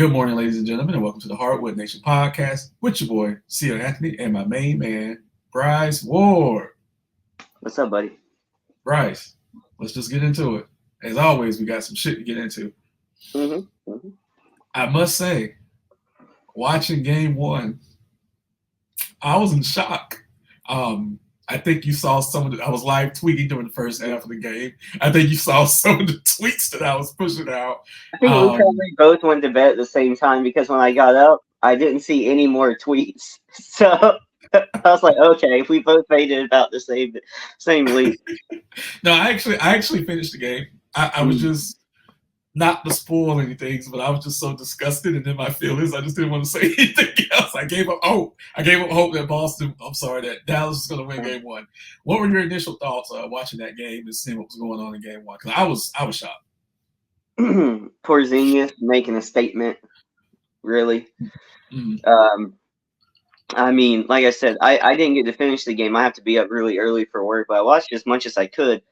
Good morning, ladies and gentlemen, and welcome to the Hardwood Nation podcast with your boy, CEO Anthony, and my main man, Bryce Ward. What's up, buddy? Bryce, let's just get into it. As always, we got some shit to get into. Mm-hmm. Mm-hmm. I must say, watching game one, I was in shock. I think you saw some of the, I was live tweeting during the first half of the game. I think you saw some of the tweets that I was pushing out. I think we probably both went to bed at the same time because when I got up, I didn't see any more tweets. So I was like, okay, we both made it about the same league. No, I actually finished the game. I was Mm. just not to spoil anything, but I was just so disgusted and in my feelings, I just didn't want to say anything else. I gave up hope. I gave up hope that that Dallas was going to win game one. What were your initial thoughts watching that game and seeing what was going on in game one? Because I was shocked. Porzingis making a statement, really. Mm. Um, I mean, like I said, I didn't get to finish the game. I have to be up really early for work, but I watched as much as I could.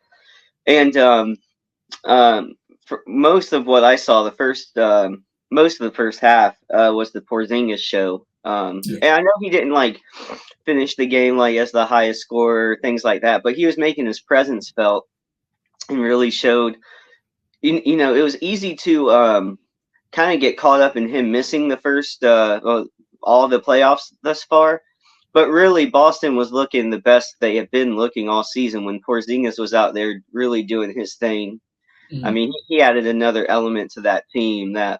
And um, for most of what I saw, most of the first half was the Porzingis show. Yeah. And I know he didn't like finish the game like as the highest scorer, things like that, but he was making his presence felt and really showed. It was easy to kind of get caught up in him missing the first all the playoffs thus far. But really, Boston was looking the best they have been looking all season when Porzingis was out there really doing his thing. I Mm. mean, he added another element to that team that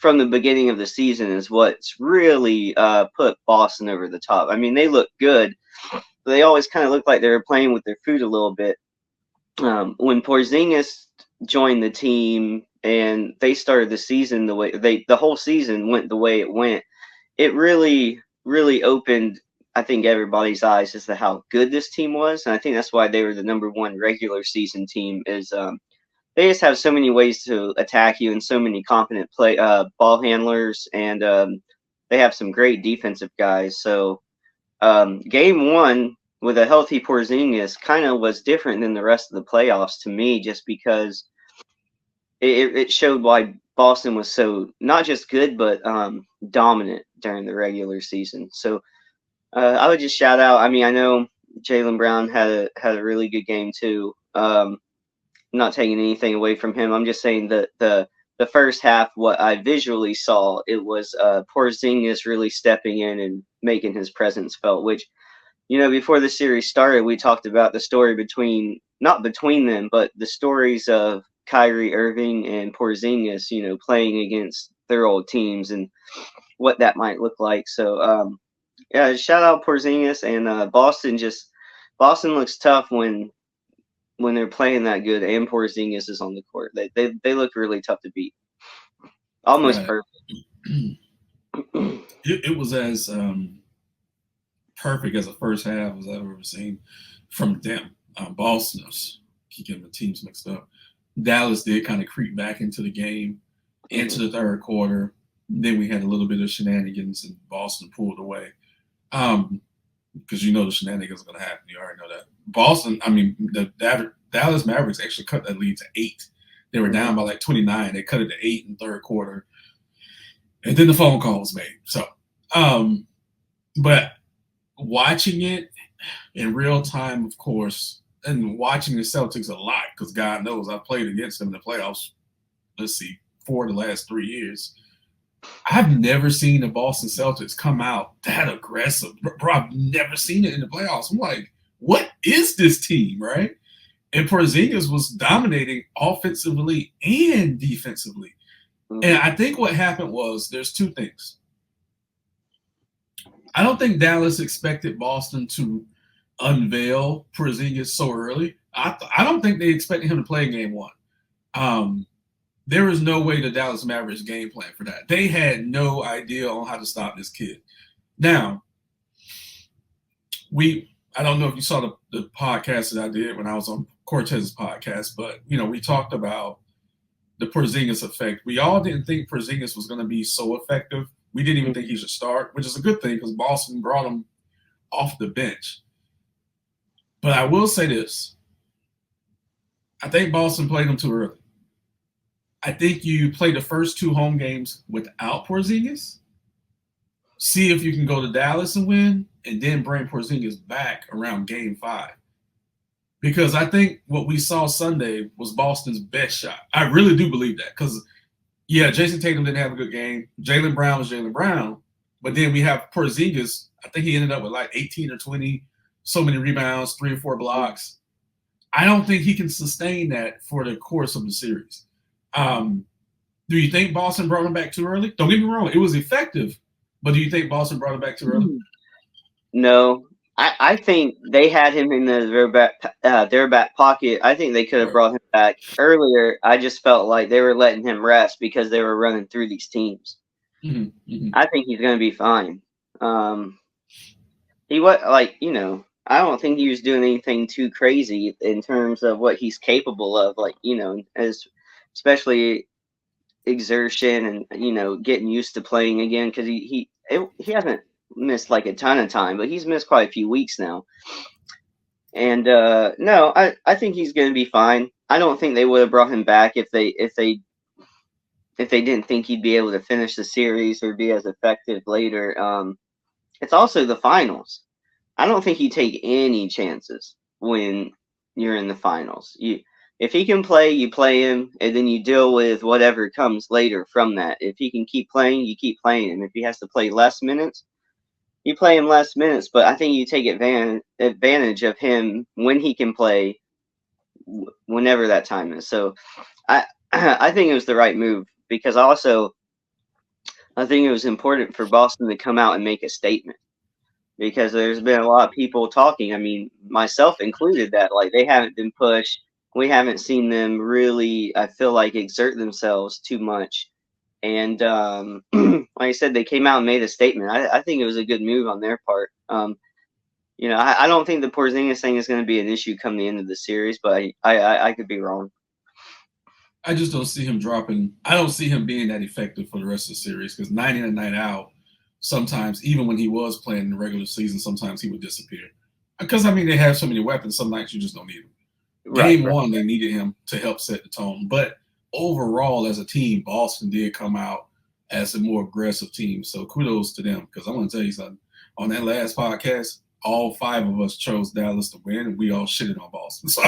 from the beginning of the season is what's really put Boston over the top. I mean, they look good. They always kind of look like they were playing with their food a little bit. When Porzingis joined the team and they started the season the whole season went the way it went, it really, really opened, I think, everybody's eyes as to how good this team was. And I think that's why they were the number one regular season team is they just have so many ways to attack you and so many confident ball handlers, and they have some great defensive guys. So game one with a healthy Porzingis kind of was different than the rest of the playoffs to me, just because it showed why Boston was so not just good but dominant during the regular season. So I would just shout out. I mean, I know Jaylen Brown had a really good game too. Not taking anything away from him. I'm just saying that the first half, what I visually saw, it was Porzingis really stepping in and making his presence felt. Which, before the series started, we talked about the story not between them, but the stories of Kyrie Irving and Porzingis, playing against their old teams and what that might look like. So, yeah, shout out Porzingis and Boston looks tough when they're playing that good and Porzingis is on the court. They look really tough to beat. Almost Right. perfect. It was as perfect as a first half as I've ever seen from them. Boston's keeping the teams mixed up. Dallas did kind of creep back into the game into the third quarter. Then we had a little bit of shenanigans and Boston pulled away. Because the shenanigans are going to happen. You already know that. Boston, I mean, the Dallas Mavericks actually cut that lead to 8. They were down by like 29. They cut it to 8 in the third quarter. And then the phone call was made. So, but watching it in real time, of course, and watching the Celtics a lot, because God knows I've played against them in the playoffs, let's see, 4 of the last 3 years. I've never seen the Boston Celtics come out that aggressive. Bro, I've never seen it in the playoffs. I'm like, what is this team, right? And Porzingis was dominating offensively and defensively. And I think what happened was there's two things. I don't think Dallas expected Boston to unveil Porzingis so early. I don't think they expected him to play in game one. There is no way the Dallas Mavericks game plan for that. They had no idea on how to stop this kid. Now, I don't know if you saw the podcast that I did when I was on Cortez's podcast, but we talked about the Porzingis effect. We all didn't think Porzingis was going to be so effective. We didn't even think he should start, which is a good thing because Boston brought him off the bench. But I will say this. I think Boston played him too early. I think you play the first 2 home games without Porzingis. See if you can go to Dallas and win, and then bring Porzingis back around Game 5. Because I think what we saw Sunday was Boston's best shot. I really do believe that. Because, yeah, Jason Tatum didn't have a good game. Jaylen Brown was Jaylen Brown. But then we have Porzingis. I think he ended up with like 18 or 20, so many rebounds, 3 or 4 blocks. I don't think he can sustain that for the course of the series. Do you think Boston brought him back too early? Don't get me wrong. It was effective. But do you think Boston brought him back too early? No. I think they had him in their back pocket. I think they could have brought him back earlier. I just felt like they were letting him rest because they were running through these teams. Mm-hmm, mm-hmm. I think he's going to be fine. He was like, I don't think he was doing anything too crazy in terms of what he's capable of. Like, as especially exertion and getting used to playing again, because he hasn't missed like a ton of time, but he's missed quite a few weeks now. And no, I think he's going to be fine. I don't think they would have brought him back if they didn't think he'd be able to finish the series or be as effective later. It's also the finals. I don't think you take any chances when you're in the finals. If he can play, you play him, and then you deal with whatever comes later from that. If he can keep playing, you keep playing him. If he has to play less minutes, you play him less minutes. But I think you take advantage of him when he can play, whenever that time is. So I think it was the right move, because also I think it was important for Boston to come out and make a statement, because there's been a lot of people talking, I mean, myself included, that like they haven't been pushed. We haven't seen them really, I feel like, exert themselves too much. And like I said, they came out and made a statement. I think it was a good move on their part. I don't think the Porzingis thing is going to be an issue come the end of the series, but I could be wrong. I just don't see him dropping. I don't see him being that effective for the rest of the series, because night in and night out, sometimes, even when he was playing in the regular season, sometimes he would disappear. Because, I mean, they have so many weapons, some nights you just don't need him. Game 1, they needed him to help set the tone. But overall, as a team, Boston did come out as a more aggressive team. So kudos to them, because I'm going to tell you something. On that last podcast, all 5 of us chose Dallas to win, and we all shitted on Boston. So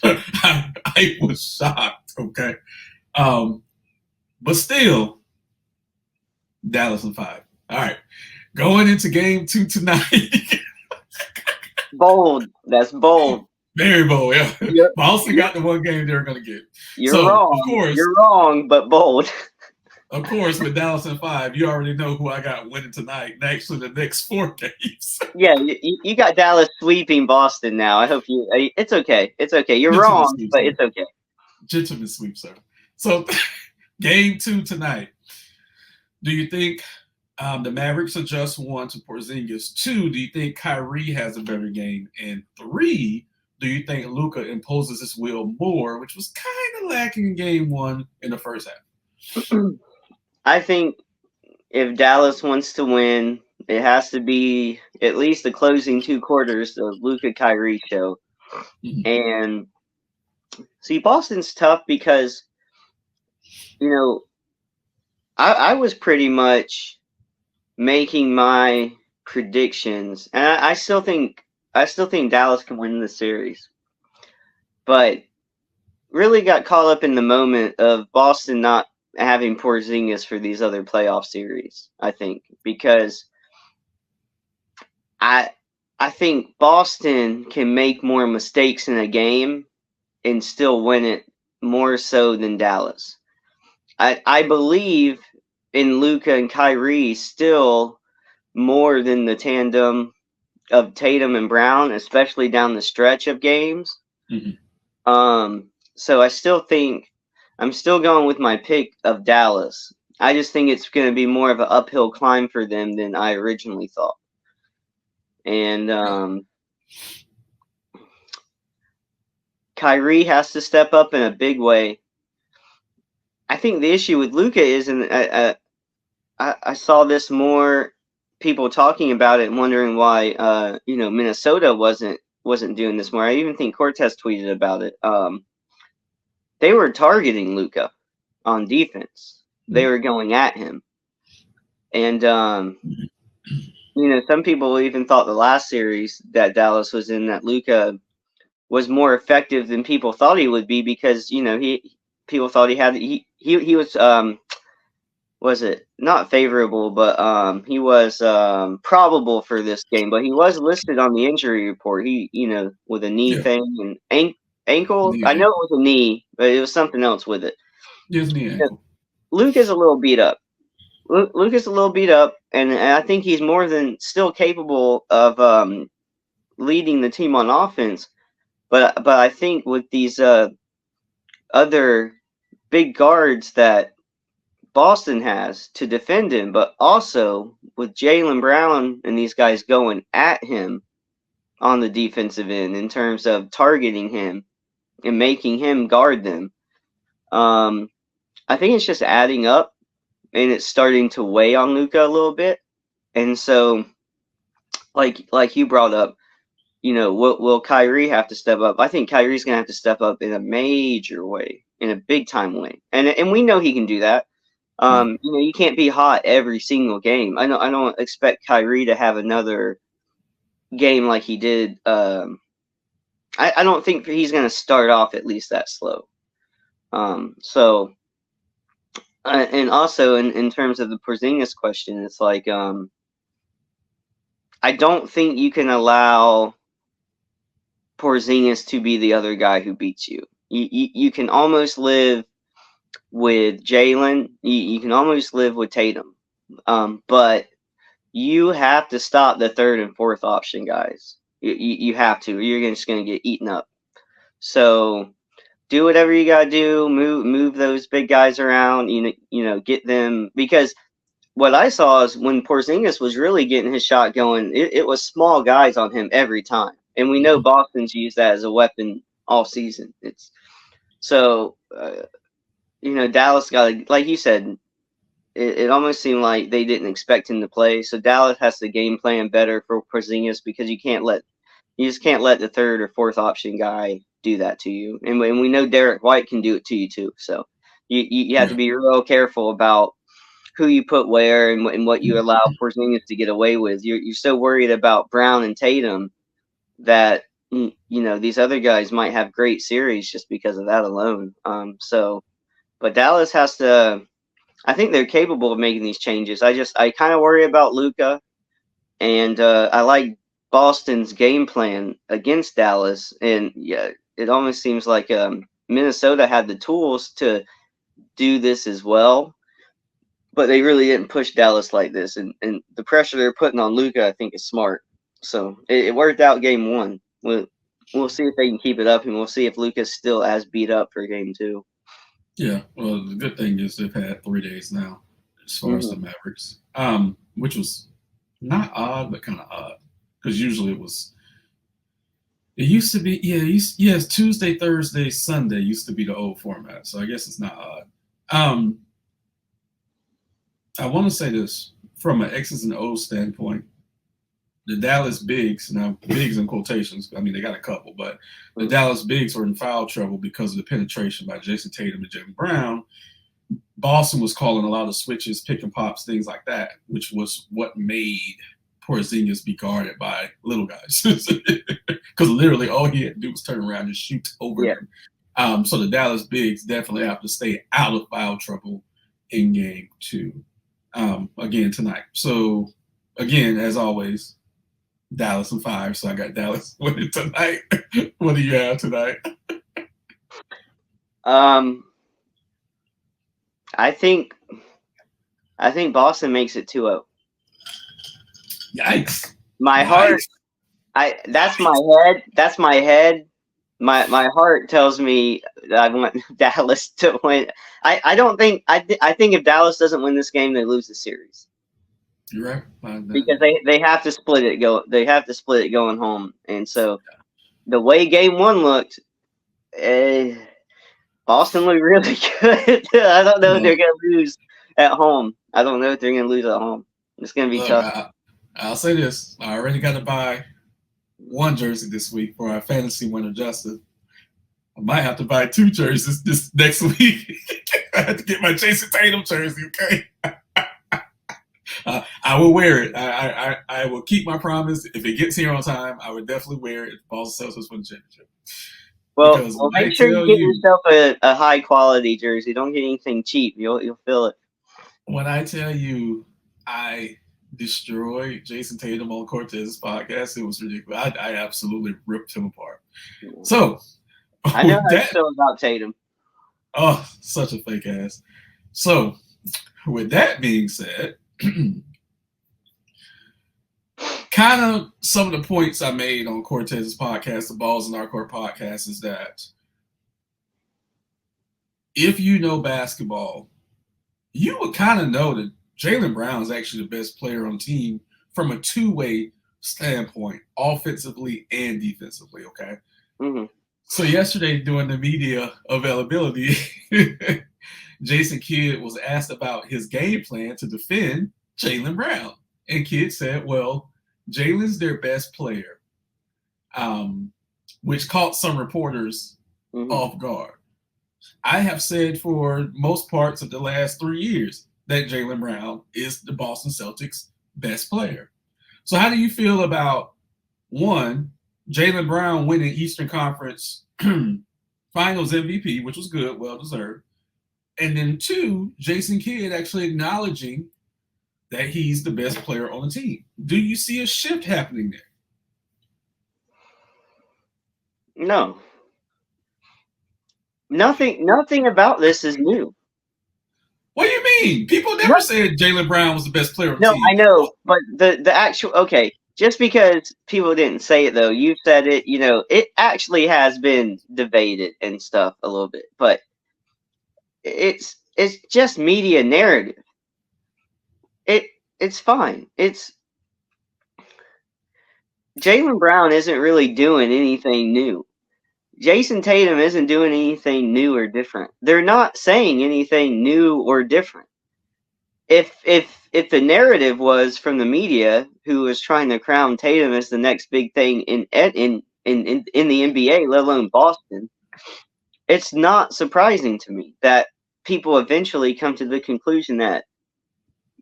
I was shocked, okay? But still, Dallas in 5. All right. Going into Game 2 tonight. Bold. That's bold. Very bold, yeah. Boston got the one game they're going to get. You're wrong. Of course, you're wrong, but bold. Of course, with Dallas in 5, you already know who I got winning tonight. Actually, the next 4 games. Yeah, you got Dallas sweeping Boston now. I hope you. It's okay. It's okay. You're wrong, but it's okay. Gentleman sweep, sir. So, Game 2 tonight. Do you think the Mavericks adjust 1 to Porzingis? 2, do you think Kyrie has a better game? And 3, do you think Luka imposes his will more, which was kind of lacking in Game 1 in the first half? I think if Dallas wants to win, it has to be at least the closing 2 quarters of Luka Kyrie show. Mm-hmm. And see, Boston's tough because, I was pretty much making my predictions, and I still think Dallas can win the series, but really got caught up in the moment of Boston not having Porzingis for these other playoff series. I think because I think Boston can make more mistakes in a game and still win it more so than Dallas. I believe in Luka and Kyrie still more than the tandem of Tatum and Brown, especially down the stretch of games. Mm-hmm. So I still think I'm still going with my pick of Dallas. I just think it's going to be more of an uphill climb for them than I originally thought. And Kyrie has to step up in a big way. I think the issue with Luka is, and I saw this more people talking about it and wondering why Minnesota wasn't doing this more. I even think Cortez tweeted about it. They were targeting Luka. on defense. They were going at him. And, some people even thought the last series that Dallas was in, that Luka was more effective than people thought he would be, because, people thought he was it not favorable, but he was probable for this game, but he was listed on the injury report. He, with a knee thing and ankle. I know it was a knee, but it was something else with it. Just knee ankle. Luke is a little beat up. Luke is a little beat up, and I think he's more than still capable of leading the team on offense. But I think with these other big guards that Boston has to defend him, but also with Jaylen Brown and these guys going at him on the defensive end in terms of targeting him and making him guard them, I think it's just adding up, and it's starting to weigh on Luka a little bit. And so, like you brought up, will Kyrie have to step up? I think Kyrie's going to have to step up in a major way, in a big time way. And we know he can do that. You can't be hot every single game. I don't expect Kyrie to have another game like he did. I don't think he's going to start off at least that slow. And also in terms of the Porzingis question, it's like, I don't think you can allow Porzingis to be the other guy who beats you. You can almost live with Jaylen. You can almost live with Tatum. But you have to stop the third and fourth option guys. You have to. You're just going to get eaten up. So do whatever you got to do. Move those big guys around. Get them, because what I saw is when Porzingis was really getting his shot going, it was small guys on him every time. And we know Boston's used that as a weapon all season. Dallas got, like you said, it almost seemed like they didn't expect him to play. So Dallas has to game plan better for Porzingis, because you just can't let the third or fourth option guy do that to you. And we know Derek White can do it to you too. So you have to be real careful about who you put where and what you allow Porzingis to get away with. You're so worried about Brown and Tatum that these other guys might have great series just because of that alone. But Dallas has to. I think they're capable of making these changes. I kind of worry about Luka, and I like Boston's game plan against Dallas. And yeah, it almost seems like Minnesota had the tools to do this as well, but they really didn't push Dallas like this. And the pressure they're putting on Luka, I think, is smart. So it worked out game one. We'll see if they can keep it up, and we'll see if Luka's still as beat up for game two. Yeah, well, the good thing is they've had 3 days now as far as the Mavericks, which was not odd, but kind of odd, because usually it used to be, it's Tuesday, Thursday, Sunday used to be the old format, so I guess it's not odd. I want to say this from an X's and O's standpoint. The Dallas Bigs, now Bigs in quotations, I mean, they got a couple, but the Dallas Bigs were in foul trouble because of the penetration by Jason Tatum and Jaylen Brown. Boston was calling a lot of switches, pick and pops, things like that, which was what made Porzingis be guarded by little guys. Because literally all he had to do was turn around and shoot over them. So the Dallas Bigs definitely have to stay out of foul trouble in game two, again tonight. So, again, as always, Dallas and 5, so I got Dallas winning tonight. What do you have tonight? I think Boston makes it 2-0. Yikes! My heart, that's my head. My heart tells me that I want Dallas to win. I think if Dallas doesn't win this game, they lose the series. You're right. Because they have to split it. They have to split it going home. And so the way game one looked, Boston looked really good. I don't know if they're going to lose at home. I don't know if they're going to lose at home. It's going to be tough. I'll say this. I already got to buy one jersey this week for our fantasy winner, Justin. I might have to buy 2 jerseys this next week. I had to get my Jason Tatum jersey. Okay, I will wear it. I will keep my promise. If it gets here on time, I would definitely wear it if Boston Celtics win the championship. Because Well, when I make sure you tell get you, yourself a high quality jersey. Don't get anything cheap. You'll feel it. I destroyed Jason Tatum on Cortez's podcast, it was ridiculous. I absolutely ripped him apart. So I know with how you that, feel about Tatum. oh, such a fake ass. So with that being said, kind of some of the points I made on Cortez's podcast, the Balls in Our Court podcast, is that if you know basketball, you would kind of know that Jaylen Brown is actually the best player on the team from a two-way standpoint, offensively and defensively, okay? Mm-hmm. So yesterday during the media availability, Jason Kidd was asked about his game plan to defend Jaylen Brown. And Kidd said, well, Jaylen's their best player, which caught some reporters off guard. I have said for most parts of the last 3 years that Jaylen Brown is the Boston Celtics' best player. So how do you feel about, one, Jaylen Brown winning Eastern Conference Finals MVP, which was good, well-deserved, and then two, Jason Kidd actually acknowledging that he's the best player on the team? Do you see a shift happening there? No. Nothing about this is new. What do you mean? People never said Jaylen Brown was the best player on the team. I know, but the actual, okay, just because people didn't say it though, you said it, it actually has been debated and stuff a little bit, but it's just media narrative. It's fine. Jaylen Brown isn't really doing anything new. Jason Tatum isn't doing anything new or different. They're not saying anything new or different. If the narrative was from the media, who was trying to crown Tatum as the next big thing in the NBA, let alone Boston, it's not surprising to me that people eventually come to the conclusion that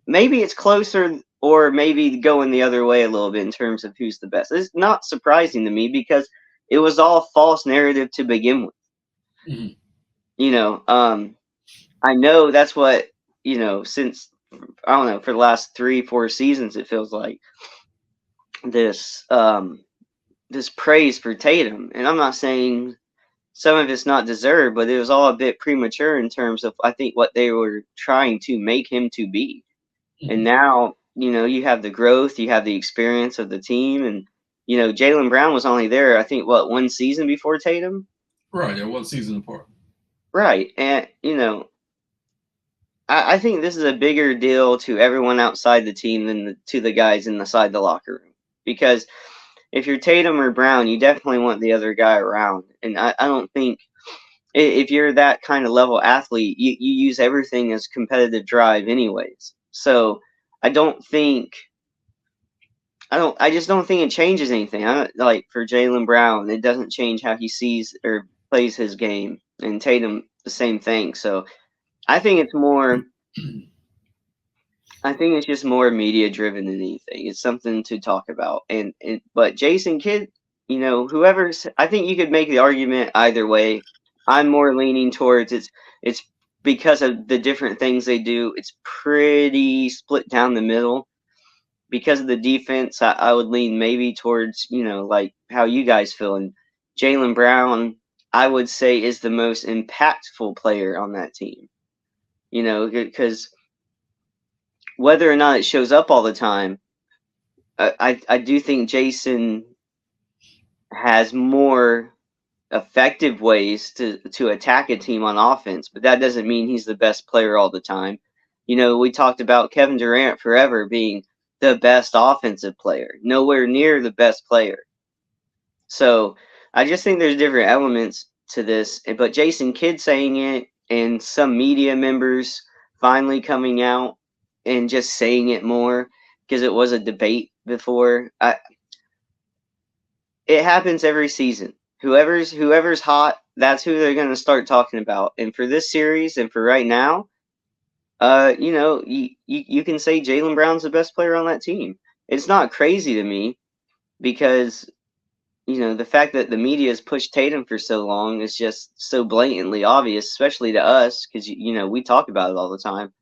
maybe it's closer or maybe going the other way a little bit in terms of who's the best. It's not surprising to me because it was all false narrative to begin with. Mm-hmm. I know that's what, since, I don't know, for the last 3-4 seasons, it feels like this praise for Tatum. And I'm not saying some of it's not deserved, but it was all a bit premature in terms of, I think, what they were trying to make him to be. Mm-hmm. And now, you have the growth, you have the experience of the team, and Jaylen Brown was only there, I think, one season before Tatum? Right, yeah, 1 season apart. Right, and, I think this is a bigger deal to everyone outside the team than to the guys inside the locker room. Because if you're Tatum or Brown, you definitely want the other guy around. And I don't think, if you're that kind of level athlete, you use everything as competitive drive anyways. So I just don't think it changes anything. Like for Jaylen Brown, it doesn't change how he sees or plays his game, and Tatum the same thing. So I think it's just more media driven than anything. It's something to talk about. But Jason Kidd, I think you could make the argument either way. I'm more leaning towards it's because of the different things they do. It's pretty split down the middle. Because of the defense, I would lean maybe towards, like how you guys feel. And Jaylen Brown, I would say, is the most impactful player on that team. Because whether or not it shows up all the time, I do think Jason has more effective ways to attack a team on offense, but that doesn't mean he's the best player all the time. We talked about Kevin Durant forever being the best offensive player, nowhere near the best player. So I just think there's different elements to this, but Jason Kidd saying it and some media members finally coming out and just saying it more because it was a debate before. It happens every season. Whoever's hot that's who they're going to start talking about. And for this series and for right now, you know, you can say Jaylen Brown's the best player on that team. It's not crazy to me because, you know, the fact that the media has pushed Tatum for so long is just so blatantly obvious, especially to us, because, you know, we talk about it all the time.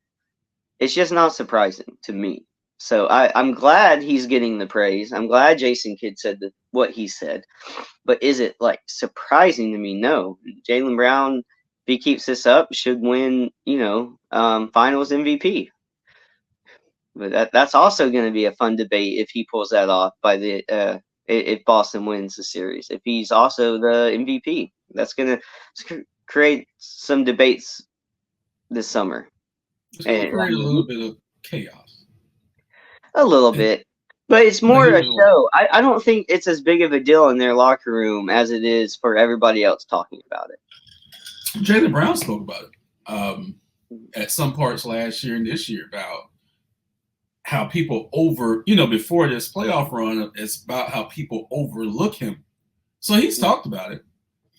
It's just not surprising to me. So I'm glad he's getting the praise. I'm glad Jason Kidd said what he said. But is it like surprising to me? No. Jaylen Brown, if he keeps this up, should win, you know, Finals MVP. But that's also going to be a fun debate if he pulls that off by the if Boston wins the series. If he's also the MVP, that's going to create some debates this summer. It's going to create a little bit of chaos. A little bit. But it's more a show. I don't think it's as big of a deal in their locker room as it is for everybody else talking about it. Jaylen Brown spoke about it at some parts last year and this year about how people before this playoff run, it's about how people overlook him. So he's talked about it.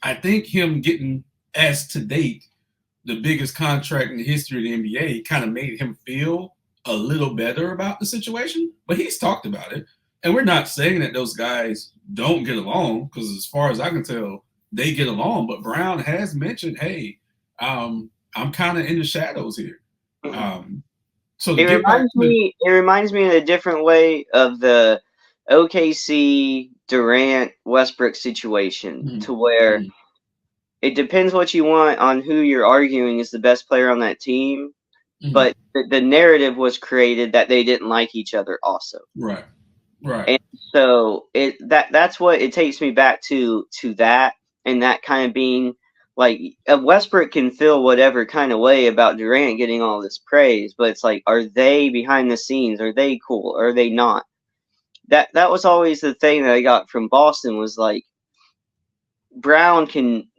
I think him getting, as to date, the biggest contract in the history of the NBA kind of made him feel a little better about the situation. But he's talked about it. And we're not saying that those guys don't get along, because as far as I can tell, they get along. But Brown has mentioned, hey, I'm kind of in the shadows here. So it reminds me in a different way of the OKC Durant Westbrook situation, to where it depends what you want on who you're arguing is the best player on that team, but the narrative was created that they didn't like each other also. Right. And so that's what it takes me back to that, and that kind of being like Westbrook can feel whatever kind of way about Durant getting all this praise, but it's like, are they behind the scenes? Are they cool? Are they not? That was always the thing that I got from Boston, was like, Brown can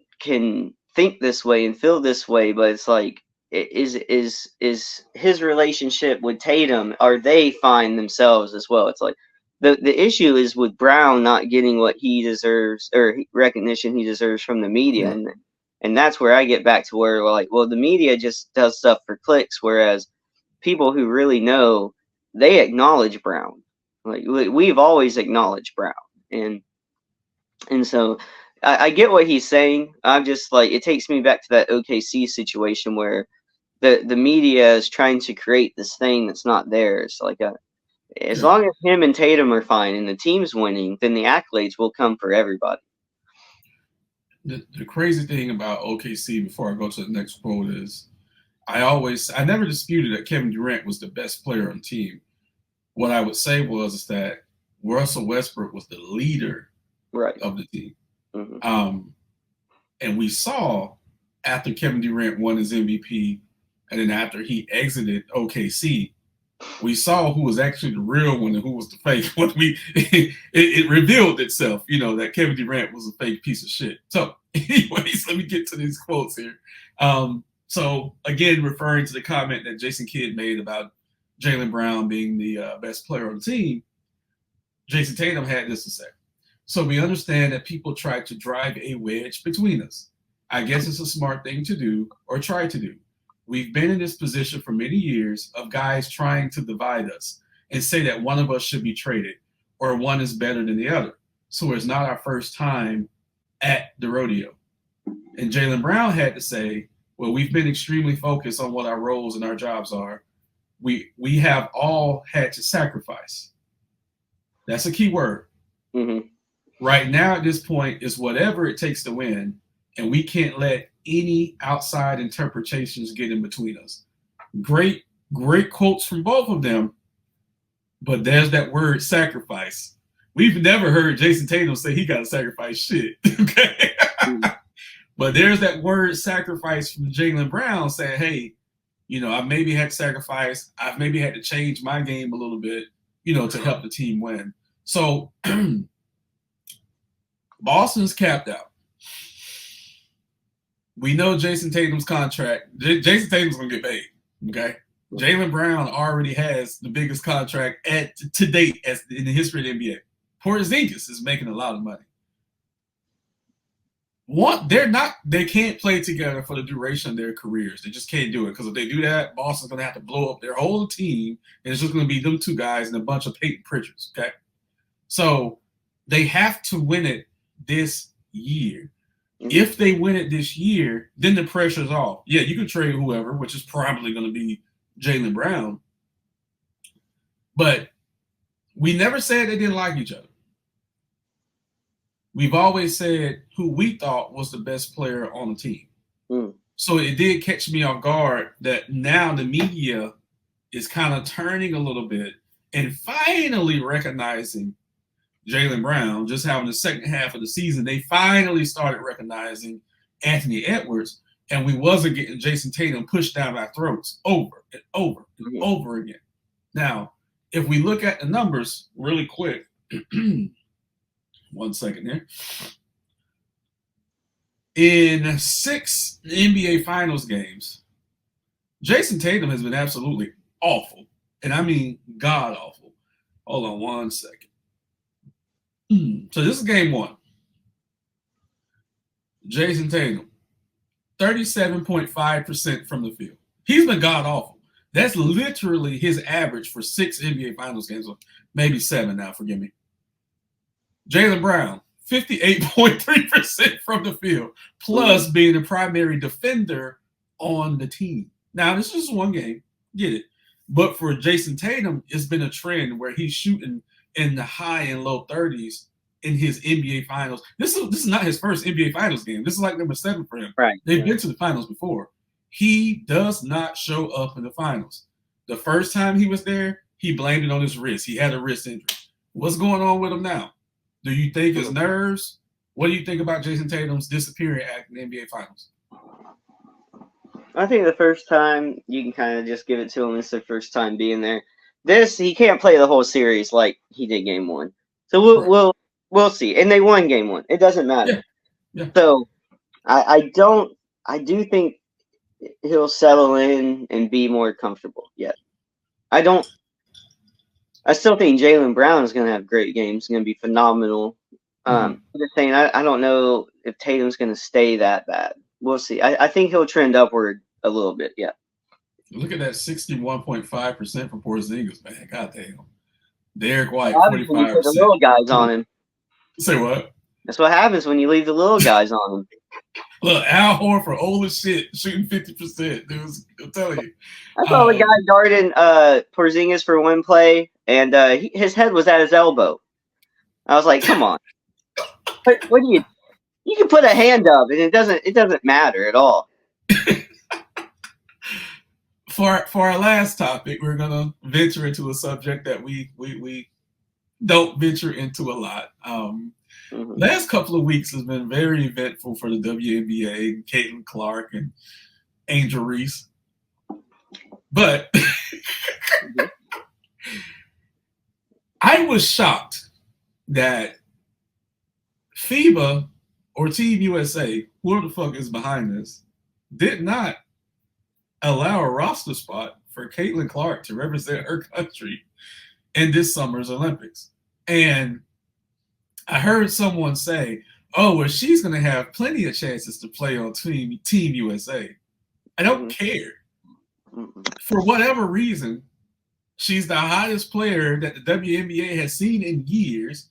think this way and feel this way, but it's like, is his relationship with Tatum, are they fine themselves as well? It's like the issue is with Brown not getting what he deserves, or recognition he deserves from the media, and that's where I get back to where we're like, well, the media just does stuff for clicks, whereas people who really know, they acknowledge Brown. Like we've always acknowledged Brown, and so I get what he's saying. I'm just like, it takes me back to that OKC situation where the media is trying to create this thing that's not theirs. Like as long as him and Tatum are fine and the team's winning, then the accolades will come for everybody. The crazy thing about OKC, before I go to the next quote, is I never disputed that Kevin Durant was the best player on the team. What I would say is that Russell Westbrook was the leader of the team. And we saw after Kevin Durant won his MVP, and then after he exited OKC, we saw who was actually the real one and who was the fake one. It revealed itself, that Kevin Durant was a fake piece of shit. So anyways, let me get to these quotes here. So again, referring to the comment that Jason Kidd made about Jaylen Brown being the best player on the team, Jason Tatum had this to say. So we understand that people try to drive a wedge between us. I guess it's a smart thing to do, or try to do. We've been in this position for many years of guys trying to divide us and say that one of us should be traded or one is better than the other. So it's not our first time at the rodeo. And Jaylen Brown had to say, well, we've been extremely focused on what our roles and our jobs are. We have all had to sacrifice. That's a key word. Right now at this point is whatever it takes to win, and we can't let any outside interpretations get in between us. Great quotes from both of them, but there's that word sacrifice. We've never heard Jason Tatum say he got to sacrifice shit, okay? But there's that word sacrifice from Jaylen Brown saying, hey, I've maybe had to sacrifice. I've maybe had to change my game a little bit, to help the team win. So Boston's capped out. We know Jason Tatum's contract. Jason Tatum's going to get paid, okay? Jaylen Brown already has the biggest contract to date in the history of the NBA. Porzingis is making a lot of money. they can't play together for the duration of their careers. They just can't do it because if they do that, Boston's going to have to blow up their whole team, and it's just going to be them two guys and a bunch of Peyton Pritchards. Okay, so they have to win it this year. Mm-hmm. If they win it this year, then the pressure's off. Yeah, you can trade whoever, which is probably going to be Jaylen Brown, but we never said they didn't like each other. We've always said who we thought was the best player on the team. Mm. So it did catch me off guard that now the media is kind of turning a little bit and finally recognizing Jaylen Brown, just having the second half of the season. They finally started recognizing Anthony Edwards, and we wasn't getting Jason Tatum pushed down our throats over and over and over again. Now, if we look at the numbers really quick, 1 second there. In 6 NBA Finals games, Jason Tatum has been absolutely awful. And I mean god awful. Hold on 1 second. So this is game 1. Jason Tatum, 37.5% from the field. He's been god awful. That's literally his average for 6 NBA Finals games. Or maybe 7 now, forgive me. Jaylen Brown, 58.3% from the field, plus being the primary defender on the team. Now, this is just one game, get it. But for Jason Tatum, it's been a trend where he's shooting in the high and low 30s in his NBA Finals. This is not his first NBA Finals game. This is like number 7 for him. Right. They've been to the Finals before. He does not show up in the Finals. The first time he was there, he blamed it on his wrist. He had a wrist injury. What's going on with him now? Do you think it's nerves? What do you think about Jason Tatum's disappearing at the NBA Finals? I think the first time you can kind of just give it to him. It's the first time being there. He can't play the whole series like he did game 1. So we'll see. And they won game 1. It doesn't matter. Yeah. So I do think he'll settle in and be more comfortable. Yeah. I still think Jaylen Brown is going to have great games. He's going to be phenomenal. I'm just saying, I don't know if Tatum's going to stay that bad. We'll see. I think he'll trend upward a little bit, yeah. Look at that 61.5% for Porzingis, man. God damn. Derek White, 45%. When you put the little guys on him. Say what? That's what happens when you leave the little guys on him. Look, Al Horford, old as shit, shooting 50%. Dude, I'm telling you. I saw the guy guarding Porzingis for one play, and his head was at his elbow. I was like, come on. What do you can put a hand up, and it doesn't matter at all. For our last topic, we're gonna venture into a subject that we don't venture into a lot. Last couple of weeks has been very eventful for the WNBA, Caitlin Clark and Angel Reese. But I was shocked that FIBA or Team USA, whoever the fuck is behind this, did not allow a roster spot for Caitlin Clark to represent her country in this summer's Olympics. And I heard someone say, oh, well, she's going to have plenty of chances to play on Team USA. I don't care. For whatever reason, she's the hottest player that the WNBA has seen in years.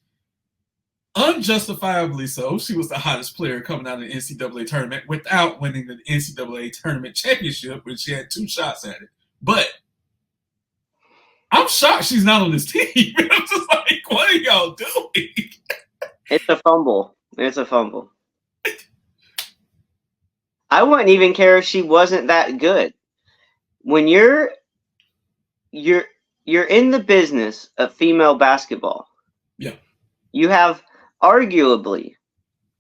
Unjustifiably so. She was the hottest player coming out of the NCAA tournament without winning the NCAA tournament championship when she had 2 shots at it. But I'm shocked she's not on this team. I'm just like, what are y'all doing? It's a fumble. I wouldn't even care if she wasn't that good. When you're in the business of female basketball. Yeah. You have arguably,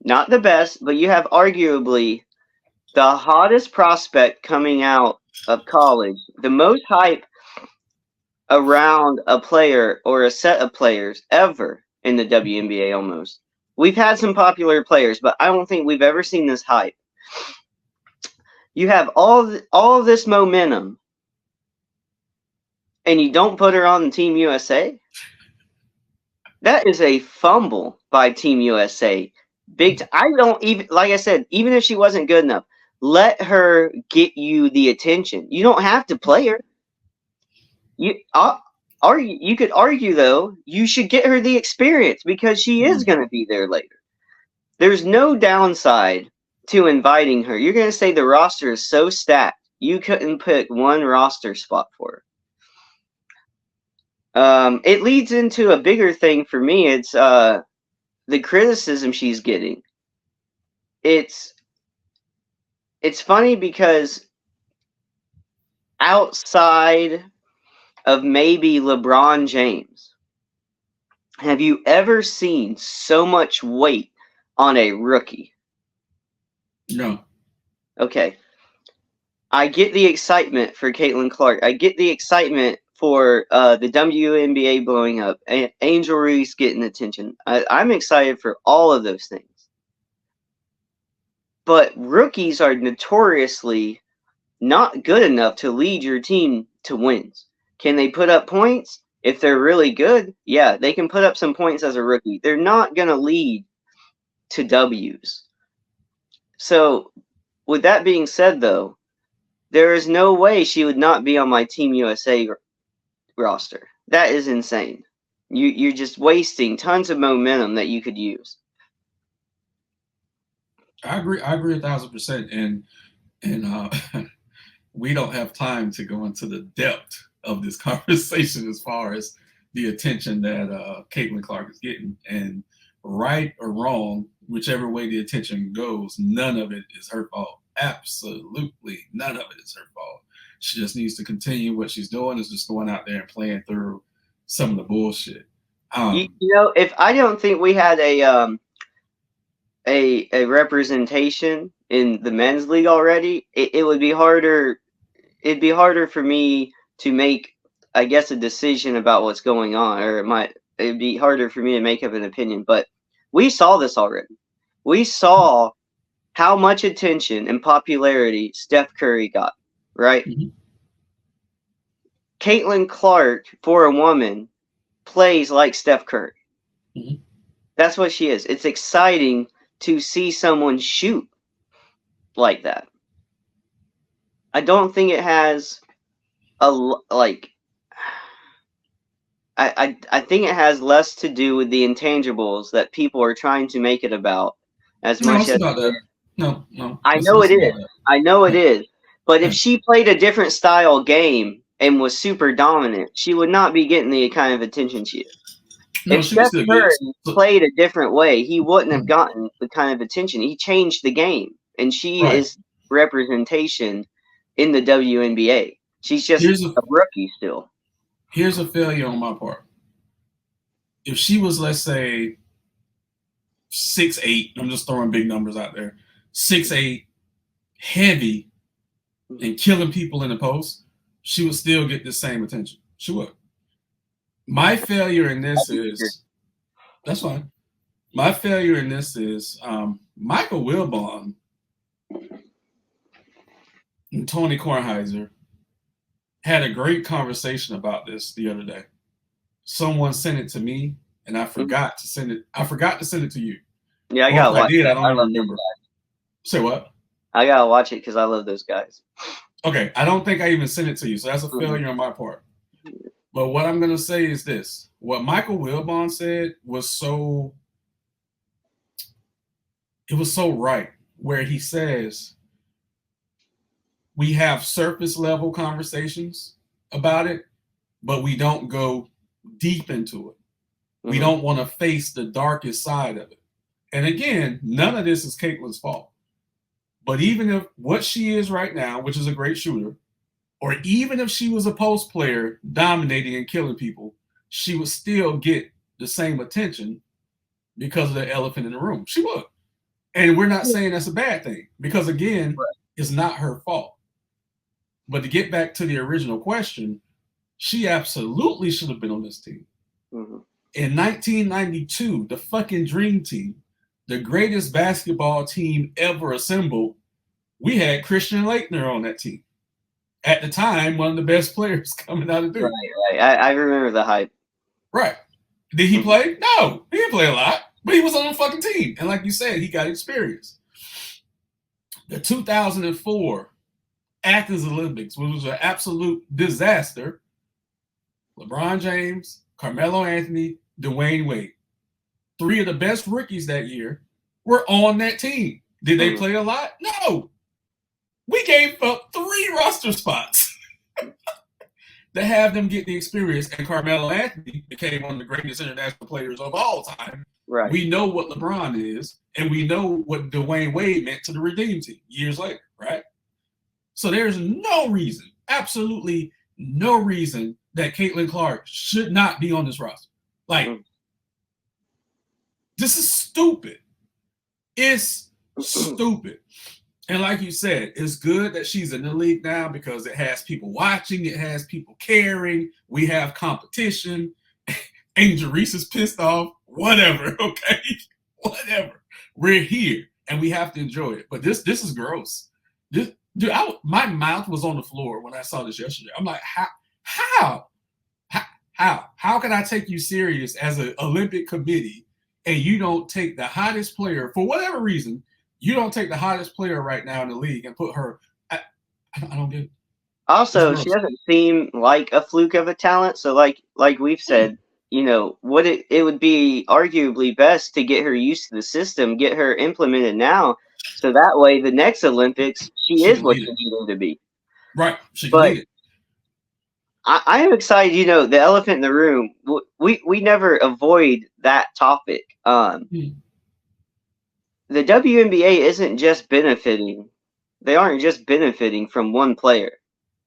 not the best, but you have arguably the hottest prospect coming out of college, the most hype around a player or a set of players ever in the WNBA almost. We've had some popular players, but I don't think we've ever seen this hype. You have all of this momentum, and you don't put her on the Team USA? That is a fumble by Team USA. I don't even, like I said, even if she wasn't good enough, let her get you the attention. You don't have to play her. You could argue though, you should get her the experience because she is going to be there later. There's no downside to inviting her. You're going to say the roster is so stacked, you couldn't pick one roster spot for her. It leads into a bigger thing for me. It's the criticism she's getting. It's funny because outside of maybe LeBron James, have you ever seen so much weight on a rookie? No. Okay. I get the excitement for Caitlin Clark. I get the excitement for the WNBA blowing up, and Angel Reese getting attention. I'm excited for all of those things. But rookies are notoriously not good enough to lead your team to wins. Can they put up points? If they're really good, yeah, they can put up some points as a rookie. They're not going to lead to W's. So, with that being said, though, there is no way she would not be on my Team USA roster. That is insane. You're just wasting tons of momentum that you could use. I agree 1,000%. And we don't have time to go into the depth of this conversation as far as the attention that Caitlin Clark is getting. And right or wrong, whichever way the attention goes, none of it is her fault. Absolutely none of it is her fault. She just needs to continue what she's doing, is just going out there and playing through some of the bullshit. If I don't think we had a representation in the men's league already, it would be harder. It'd be harder for me to make, I guess, a decision about what's going on, or it'd be harder for me to make up an opinion. But we saw this already. We saw how much attention and popularity Steph Curry got, right? Mm-hmm. Caitlin Clark, for a woman, plays like Steph Curry. Mm-hmm. That's what she is. It's exciting to see someone shoot like that. I don't think it has I think it has less to do with the intangibles that people are trying to make it about as much as about that. No. I know it is. I know it is. But if she played a different style game and was super dominant, she would not be getting the kind of attention she is. No, if Steph Curry played a different way, he wouldn't have gotten the kind of attention. He changed the game, and she is representation in the WNBA. She's just a rookie still. Here's a failure on my part. If she was, let's say, 6'8", I'm just throwing big numbers out there, 6'8", heavy, and killing people in the post, she would still get the same attention. She would. My failure in this is, that's fine. My failure in this is Michael Wilbon and Tony Kornheiser had a great conversation about this the other day. Someone sent it to me, and I forgot to send it. I forgot to send it to you. Yeah, I gotta watch it. I don't even remember. Say what? I gotta watch it because I love those guys. Okay, I don't think I even sent it to you, so that's a failure on my part. But what I'm gonna say is this: what Michael Wilbon said was so right, where he says we have surface level conversations about it, but we don't go deep into it. We don't want to face the darkest side of it. And again, none of this is Caitlin's fault. But even if what she is right now, which is a great shooter, or even if she was a post player dominating and killing people, she would still get the same attention because of the elephant in the room. She would. And we're not saying that's a bad thing because, again, it's not her fault. But to get back to the original question, she absolutely should have been on this team. In 1992, the fucking Dream Team, the greatest basketball team ever assembled, we had Christian Laettner on that team. At the time, one of the best players coming out of Duke. Right. I remember the hype. Right. Did he play? No, he didn't play a lot. But he was on the fucking team. And like you said, he got experience. The 2004 Athens Olympics, which was an absolute disaster. LeBron James, Carmelo Anthony, Dwayne Wade. Three of the best rookies that year were on that team. Did they play a lot? No. We gave up 3 roster spots to have them get the experience. And Carmelo Anthony became one of the greatest international players of all time. Right. We know what LeBron is, and we know what Dwayne Wade meant to the Redeem team years later, right? So there's no reason, absolutely no reason that Caitlin Clark should not be on this roster. Like, this is stupid. It's stupid. And like you said, it's good that she's in the league now because it has people watching, it has people caring, we have competition. Angel Reese is pissed off, whatever, okay? Whatever. We're here and we have to enjoy it. But this is gross. Dude, my mouth was on the floor when I saw this yesterday. I'm like, how can I take you serious as an Olympic committee and you don't take the hottest player for whatever reason? You don't take the hottest player right now in the league and put her. I don't get it. Also, she doesn't seem like a fluke of a talent. So, like we've said, you know, what it would be arguably best to get her used to the system, get her implemented now, so that way the next Olympics she is what you need her to be. Right. She can lead it. I am excited. You know, the elephant in the room. We never avoid that topic. The WNBA isn't just benefiting. They aren't just benefiting from one player.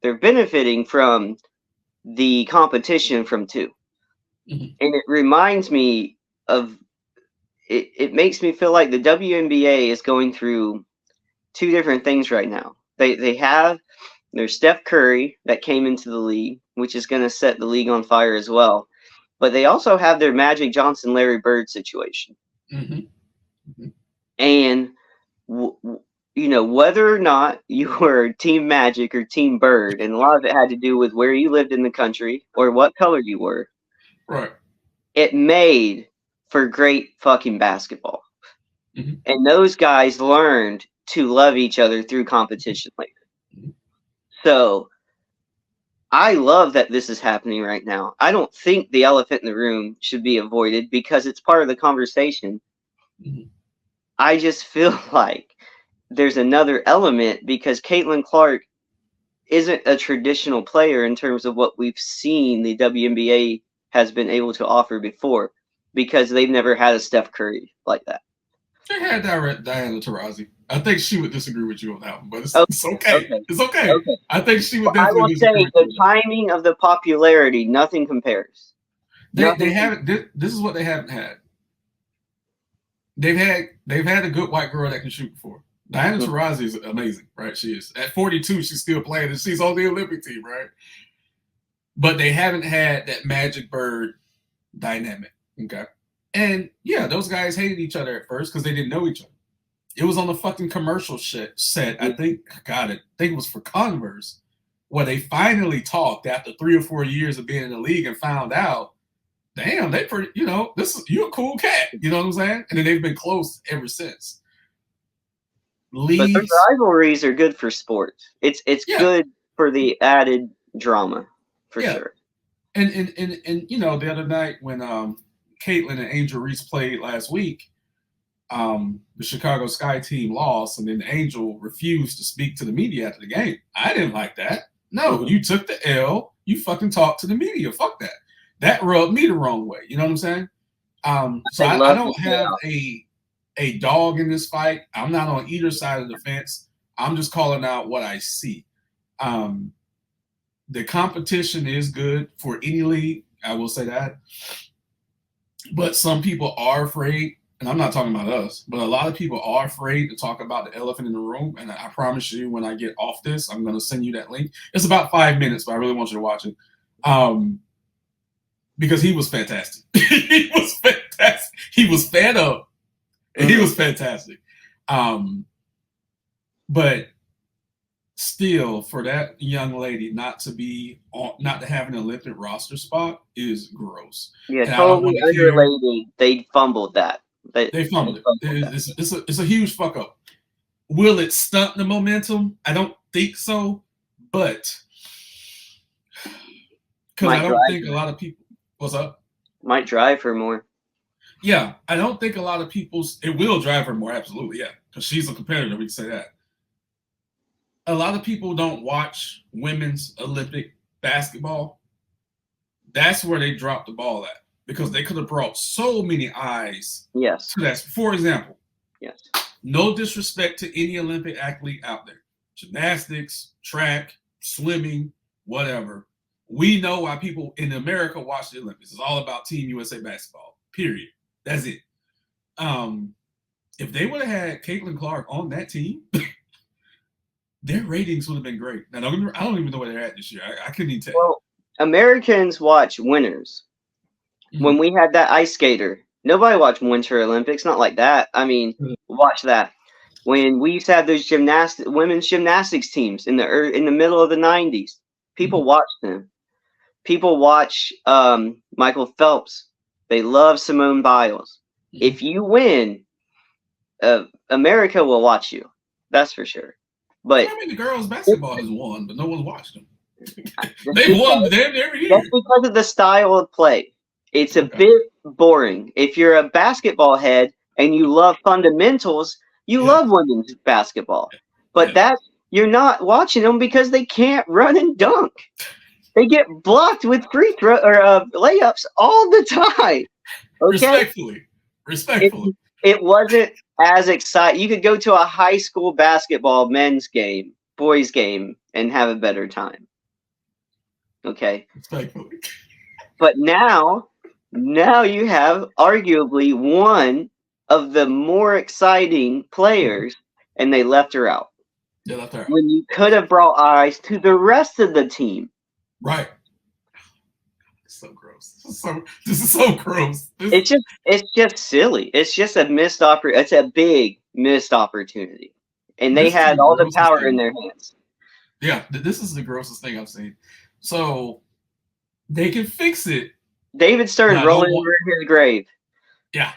They're benefiting from the competition from 2. And it reminds me of, it makes me feel like the WNBA is going through 2 different things right now. They have their Steph Curry that came into the league, which is going to set the league on fire as well. But they also have their Magic Johnson, Larry Bird situation. And, you know, whether or not you were Team Magic or Team Bird, and a lot of it had to do with where you lived in the country or what color you were. Right. It made for great fucking basketball. And those guys learned to love each other through competition later. So I love that this is happening right now. I don't think the elephant in the room should be avoided because it's part of the conversation. I just feel like there's another element because Caitlin Clark isn't a traditional player in terms of what we've seen the WNBA has been able to offer before because they've never had a Steph Curry like that. They had Diana Taurasi. I think she would disagree with you on that one, but it's okay. It's okay. I think she would definitely disagree with you. I will say the timing of the popularity, nothing compares. They haven't. This is what they haven't had. They've had a good white girl that can shoot before. Diana Taurasi is amazing, right? She is. At 42, she's still playing, and she's on the Olympic team, right? But they haven't had that Magic Bird dynamic, okay? And, yeah, those guys hated each other at first because they didn't know each other. It was on the fucking commercial set, I think it was for Converse, where they finally talked after 3 or 4 years of being in the league and found out, damn, they pretty, you know, you a cool cat. You know what I'm saying? And then they've been close ever since. But the rivalries are good for sports. It's good for the added drama, for sure. And you know, the other night when Caitlin and Angel Reese played last week, the Chicago Sky team lost, and then Angel refused to speak to the media after the game. I didn't like that. No, you took the L. You fucking talked to the media. Fuck that. That rubbed me the wrong way. You know what I'm saying? So I don't have a dog in this fight. I'm not on either side of the fence. I'm just calling out what I see. The competition is good for any league. I will say that. But some people are afraid, and I'm not talking about us, but a lot of people are afraid to talk about the elephant in the room. And I promise you, when I get off this, I'm going to send you that link. It's about 5 minutes, but I really want you to watch it. Because he was fantastic. He was fantastic. He was fed up. And he was fantastic. But still, for that young lady not to have an Olympic roster spot is gross. Yeah, totally underrated. They fumbled that. They fumbled it. It's a huge fuck up. Will it stunt the momentum? I don't think so, but because I don't think a lot of people. What's up? Might drive her more. Yeah, I don't think a lot of people's. It will drive her more, absolutely, yeah, because she's a competitor. We can say that. A lot of people don't watch women's Olympic basketball. That's where they dropped the ball at because they could have brought so many eyes. Yes. To that. For example. Yes. No disrespect to any Olympic athlete out there. Gymnastics, track, swimming, whatever. We know why people in America watch the Olympics. It's all about Team USA basketball. Period. That's it. If they would have had Caitlin Clark on that team, their ratings would have been great. Now, I don't even know where they're at this year. I couldn't even tell. Well, Americans watch winners. Mm-hmm. When we had that ice skater, nobody watched Winter Olympics. Not like that. I mean, watch that. When we used to have those women's gymnastics teams in the middle of the 90s, people watched them. People watch Michael Phelps. They love Simone Biles. If you win, America will watch you. That's for sure. But I mean, the girls' basketball has won, but no one's watched them. They won every year. That's because of the style of play. It's a bit boring. If you're a basketball head and you love fundamentals, you love women's basketball. But you're not watching them because they can't run and dunk. They get blocked with free throw or layups all the time. Okay? Respectfully. It wasn't as exciting. You could go to a high school basketball men's game, boys game, and have a better time. Okay? Respectfully. But now you have arguably one of the more exciting players, and they left her out. They left her out. When you could have brought eyes to the rest of the team. Right. It's so gross. This is so gross. It's just silly. It's just a missed opportunity. It's a big missed opportunity. And they had all the power in their hands. Yeah, this is the grossest thing I've seen. So they can fix it. David Stern rolling over in his grave. Yeah.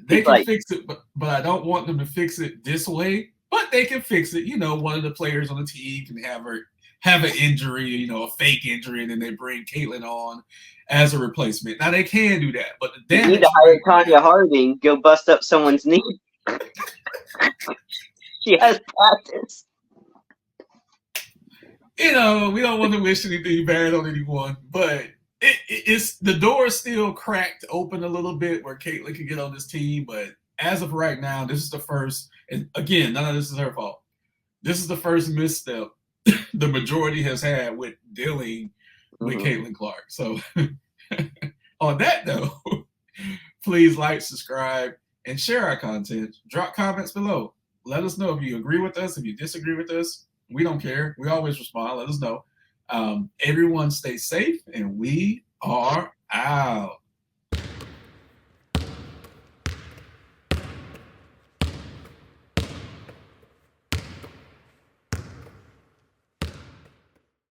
They can fix it, but I don't want them to fix it this way. But they can fix it. You know, one of the players on the team can have an injury, you know, a fake injury, and then they bring Caitlin on as a replacement. Now they can do that, but the damage. You need to hire Tanya Harding, go bust up someone's knee. She has practice. You know, we don't want to wish anything bad on anyone, but it's the door is still cracked open a little bit where Caitlin can get on this team. But as of right now, this is the first. And again, none of this is her fault. This is the first misstep the majority has had with dealing with Caitlin Clark. So on that note, please like, subscribe, and share our content. Drop comments below. Let us know if you agree with us, if you disagree with us. We don't care. We always respond. Let us know. Everyone stay safe, and we are out.